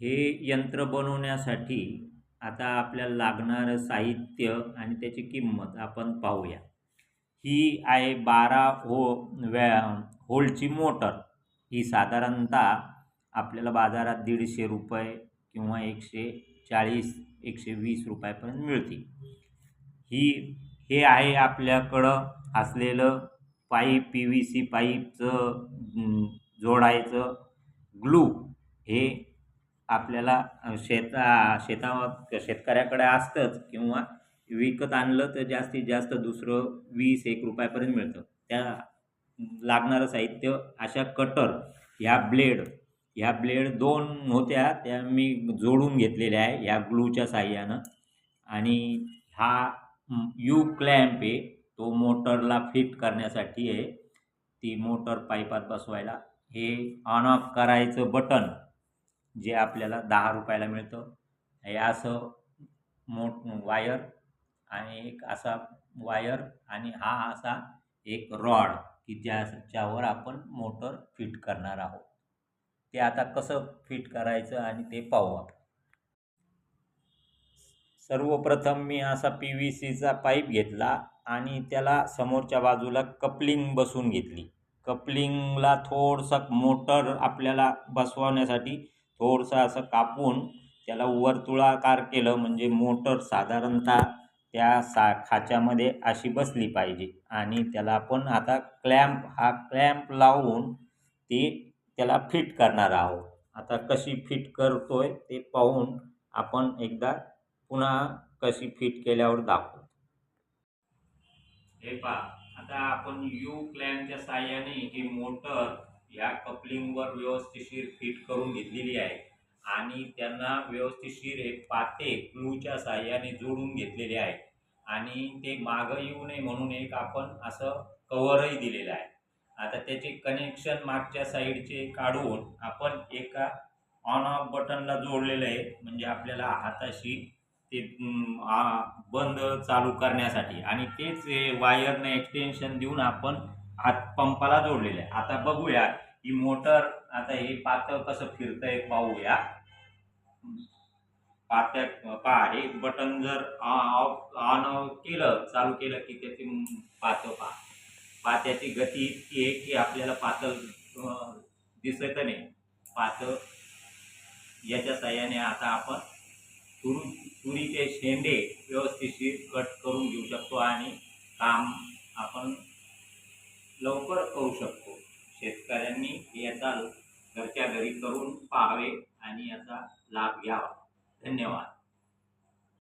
हे यंत्र बनवण्यासाठी आता आपल्याला लागणारं साहित्य आणि त्याची किंमत आपण पाहूया. ही आहे 12 व्होल्टची मोटर. ही साधारणतः आपल्याला बाजारात ₹150 किंवा 140-120 रुपयापर्यंत मिळते. ही हे आहे आपल्याकडं असलेलं पाईप, PVC पाईपचं जोडायचं ग्लू. हे आपल्याला शेतकऱ्याकडे असतंच किंवा विकत आणलं तर जास्तीत जास्त दुसरं 20-1 रुपयापर्यंत मिळतं. त्या लागणारं साहित्य अशा कटर, ह्या ब्लेड 2 होत्या, त्या मी जोडून घेतलेल्या आहे या ग्लूच्या साहाय्यानं. आणि हा यू क्लॅम्प आहे, तो मोटरला फिट करण्यासाठी आहे. ती मोटर पाईपात बसवायला. हे ऑन ऑफ करायचं बटन जे आपल्याला 10 रुपयाला मिळतं. हे असं वायर आणि एक असा वायर आणि हा असा एक रॉड की ज्याच्यावर आपण मोटर फिट करणार आहोत. ते आता कसं फिट करायचं आणि ते पाहू आपण. सर्वप्रथम मी असा PVCचा पाईप घेतला आणि त्याला समोरच्या बाजूला कपलिंग बसवून घेतली. कपलिंगला थोडंसं मोटर आपल्याला बसवण्यासाठी थोडंसं असं कापून त्याला वर्तुळाकार केलं, म्हणजे मोटर साधारणतः त्या खाच्यामध्ये अशी बसली पाहिजे. आणि त्याला आपण आता हा क्लॅम्प लावून त्याला फिट करणार आहोत. आता कशी फिट करतोय ते पाहून आपण एकदा पुन्हा कशी फिट केल्यावर दाखवू. हे पहा, आता आपण यू क्लॅम्पच्या साहाय्याने ही मोटर या कपलिंगवर व्यवस्थिशीर फिट करून घेतलेली आहे आणि त्यांना व्यवस्थिशीर हे पाते ग्लूच्या साहाय्याने जोडून घेतलेले आहे. आणि ते मागं येऊ नये म्हणून एक आपण असं कव्हरही दिलेलं आहे. आता त्याचे कनेक्शन मागच्या साईडचे काढून आपण एका ऑन ऑफ बटनला जोडलेलं आहे, म्हणजे आपल्याला हाताशी ते बंद चालू करण्यासाठी. आणि तेच वायरने एक्सटेन्शन देऊन आपण हात पंपाला जोडलेलं आहे. आता बघूया ही मोटर, आता हे पातं कसं फिरतंय पाहूया. पहा, हे बटन जर ऑन केलं, चालू केलं की त्याची पात्याची गती इतकी आहे की आपल्याला पातं दिसत नाही. पातं याच्या साहाय्याने आता आपण तुरीचे शेंडे व्यवस्थिशीर कट करून घेऊ शकतो आणि काम आपण लवकर करू शकतो. शेतकऱ्यांनी याचा घरच्या घरी करून पाहावे आणि याचा लाभ घ्यावा. धन्यवाद.